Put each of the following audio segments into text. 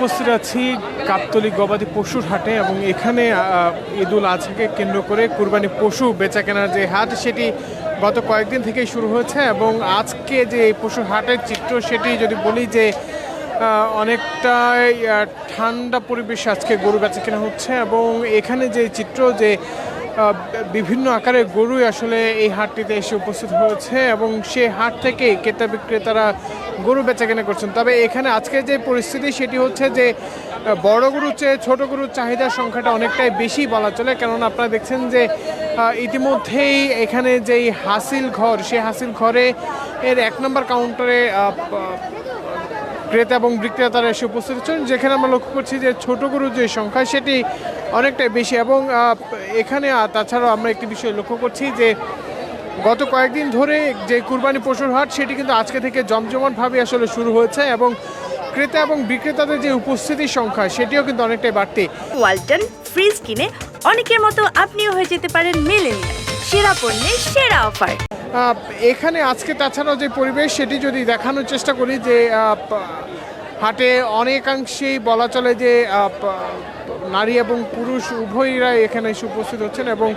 উপস্থিত আছি গাবতলী গবাদি পশুর হাটে এবং এখানে ঈদুল আজহাকে কেন্দ্র করে কুরবানি পশু বেচা কেনার যে হাট সেটি গত কয়েকদিন থেকেই শুরু হয়েছে এবং আজকে যে এই পশুর হাটের চিত্র সেটি যদি বলি যে অনেকটাই ঠান্ডা পরিবেশ আজকে গরু বেচা কেনা হচ্ছে এবং এখানে যে চিত্র যে বিভিন্ন আকারের গরুই আসলে এই হাটটিতে এসে উপস্থিত হয়েছে এবং সেই হাট থেকে ক্রেতা বিক্রেতারা গরু বেচাকেনা করছেন। তবে এখানে আজকে যে পরিস্থিতি সেটি হচ্ছে যে বড় গরুর চেয়ে ছোটো গরুর চাহিদার সংখ্যাটা অনেকটাই বেশি বলা চলে, কেননা আপনারা দেখছেন যে ইতিমধ্যেই এখানে যেই হাসিল ঘর সেই হাসিল ঘরে এর 1 নম্বর কাউন্টারে ক্রেতা এবং বিক্রেতারা এসে উপস্থিত হচ্ছেন, যেখানে আমরা লক্ষ্য করছি যে ছোটো গরুর যে সংখ্যা সেটি অনেকটাই বেশি এবং এখানে তাছাড়াও আমরা একটি বিষয় লক্ষ্য করছি যে গত কয়েকদিন ধরে যে কুরবানি পশুর হাট সেটি কিন্তু আজকে থেকে জমজমাটভাবে আসলে শুরু হয়েছে এবং ক্রেতা এবং বিক্রেতাদের যে উপস্থিতির সংখ্যা সেটিও কিন্তু অনেকটাই বাড়তি। ওয়ালটন ফ্রিজ কিনে অনেকের মতো আপনিও হয়ে যেতে পারেন মিলেনিয়াল, সেরা পণ্যের সেরা অফার। এখানে আজকে তাছাড়াও যে পরিবেশ সেটি যদি দেখানোর চেষ্টা করি যে হাটে অনেকাংশেই বলা চলে যে নারী এবং পুরুষ উভয়রা এখানে এসে উপস্থিত হচ্ছেন এবং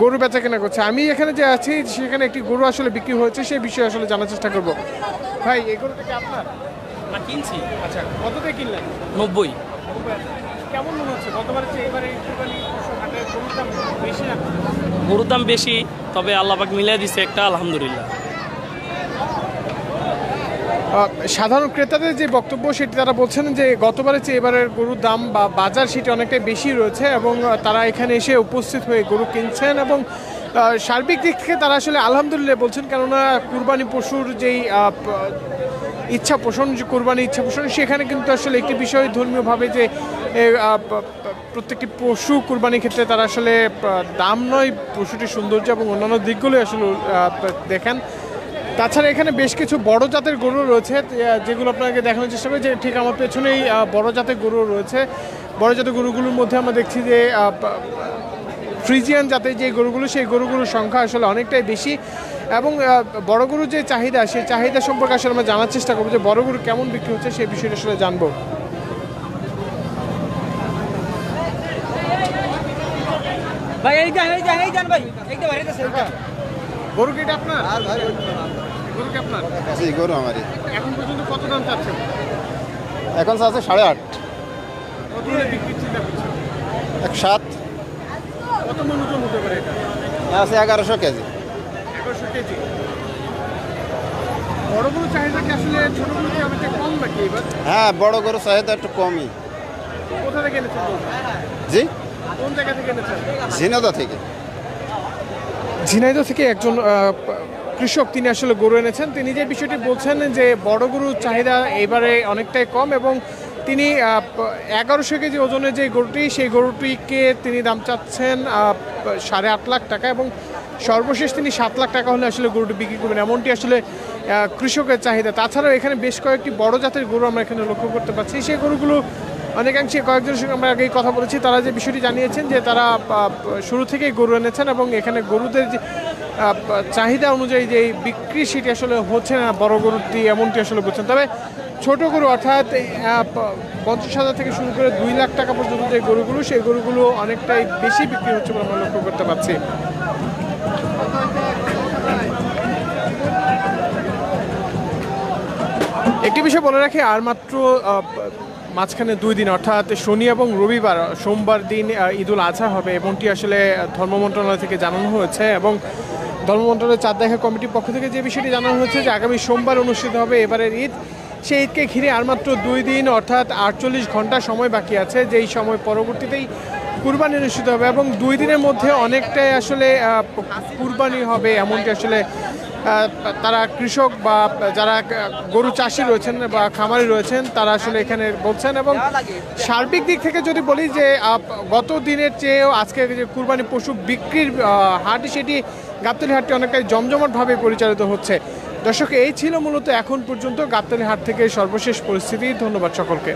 গরু বেচা কেনা করছে। আমি এখানে যে আছি সেখানে একটি গরু আসলে বিক্রি হয়েছে সেই বিষয়ে আসলে জানার চেষ্টা করব। ভাই, এই গরুটা কি আপনার? না, কিনছি। আচ্ছা, কততে কিনলেন? 90। কেমন মনে হচ্ছে গতবারের চেয়ে এবারে কুরবানি পশু হাটে গরুর দাম বেশি না? গরুর দাম বেশি, তবে আল্লাহ পাক মিলিয়ে দিচ্ছে একটা, আলহামদুলিল্লাহ। সাধারণ ক্রেতাদের যে বক্তব্য সেটি তারা বলছেন যে গতবারের চেয়ে এবারের গরুর দাম বা বাজার সেটি অনেকটাই বেশি রয়েছে এবং তারা এখানে এসে উপস্থিত হয়ে গরু কিনছেন এবং সার্বিক দিক থেকে তারা আসলে আলহামদুলিল্লাহ বলছেন, কেননা কুরবানি পশুর যেই ইচ্ছা পোষণ, যে কুরবানি ইচ্ছা পোষণ, সেখানে কিন্তু আসলে একটি বিষয় ধর্মীয়ভাবে যে প্রত্যেকটি পশু কুরবানির ক্ষেত্রে তারা আসলে দাম নয়, পশুটির সৌন্দর্য এবং অন্যান্য দিকগুলোই আসলে দেখেন। তাছাড়া এখানে বেশ কিছু বড় জাতের গরু রয়েছে যেগুলো আপনাকে দেখানোর চেষ্টা করি, যে ঠিক আমার পেছনেই বড় জাতের গরু রয়েছে। বড় জাতের গরুগুলোর মধ্যে আমরা দেখছি যে ফ্রিজিয়ান জাতের যে গরুগুলো সেই গরুগুলোর সংখ্যা আসলে অনেকটাই বেশি এবং বড় গরুর যে চাহিদা সেই চাহিদা সম্পর্কে আসলে আমরা জানার চেষ্টা করবো যে বড় গরু কেমন বিক্রি হচ্ছে সেই বিষয়টা আসলে জানবো। ভাই এই যান ভাই একদম বাইরেতে গরু কি এটা আপনার? গরু কি আপনার? জি, গরু আমারই। এখন পর্যন্ত কত দাম চাচ্ছেন? এখন আছে 8.5। কত করে বিক্রির চিন্তা করছেন? 1.7। কত মন ওজন হতে পারে এটা? আছে 1100 কেজি। 1100 কেজি। বড় গরু চাহিদা কি আসলে ছোট গরু চেয়ে অনেকটা কম নাকি এবার? হ্যাঁ, বড় গরু চাহিদা একটু কমই। কোথা থেকে এনেছেন গরু? জি, কোন জায়গা থেকে এনেছেন? ঝিনাইদহ থেকে। ঝিনাইদহ থেকে একজন কৃষক তিনি আসলে গরু এনেছেন। তিনি যে বিষয়টি বলছেন যে বড় গরুর চাহিদা এবারে অনেকটাই কম এবং তিনি 1100 কেজি ওজনের যে গরুটি সেই গরুটিকে তিনি দাম চাচ্ছেন 8.5 লাখ টাকা এবং সর্বশেষ তিনি 7 লাখ টাকা হলে আসলে গরুটি বিক্রি করবেন, এমনটি আসলে কৃষকের চাহিদা। তাছাড়াও এখানে বেশ কয়েকটি বড় জাতের গরু আমরা এখানে লক্ষ্য করতে পারছি। সেই গরুগুলো অনেকাংশে কয়েকজনের সঙ্গে আমরা আগেই কথা বলেছি, তারা যে বিষয়টি জানিয়েছেন যে তারা শুরু থেকেই গরু এনেছেন এবং এখানে গরুদের যে চাহিদা অনুযায়ী যে বিক্রি সেটি আসলে হচ্ছে না বড় গরুটি, এমনটি আসলে বলছেন। তবে ছোট গরু অর্থাৎ 50,000 থেকে শুরু করে 2 লাখ টাকা পর্যন্ত যে গরুগুলো সেই গরুগুলো অনেকটাই বেশি বিক্রি হচ্ছে বলে আমরা লক্ষ্য করতে পারছি। একটি বিষয় বলে রাখি, আর মাত্র মাঝখানে 2 দিন অর্থাৎ শনি এবং রবিবার, সোমবার দিন ঈদুল আজহা হবে এমনটি আসলে ধর্ম মন্ত্রণালয় থেকে জানানো হয়েছে এবং ধর্ম মন্ত্রণালয়ের চাঁদ দেখা কমিটির পক্ষ থেকে যে বিষয়টি জানানো হয়েছে যে আগামী সোমবার অনুষ্ঠিত হবে এবারের ঈদ। সেই ঈদকে ঘিরে আর মাত্র 2 দিন অর্থাৎ 48 ঘন্টা সময় বাকি আছে, যেই সময় পরবর্তীতেই কুরবানি অনুষ্ঠিত হবে এবং 2 দিনের মধ্যে অনেকটাই আসলে কুরবানি হবে এমনটি আসলে তারা কৃষক বা যারা গরু চাষি রয়েছেন বা খামারি রয়েছেন তারা আসলে এখানে বলছেন। এবং সার্বিক দিক থেকে যদি বলি যে গত দিনের চেয়েও আজকে যে কুরবানি পশু বিক্রির হাট সেটি গাবতলী হাটটি অনেকটাই জমজমাটভাবে পরিচালিত হচ্ছে। দর্শক, এই ছিল মূলত এখন পর্যন্ত গাবতলী হাট থেকে সর্বশেষ পরিস্থিতি। ধন্যবাদ সকলকে।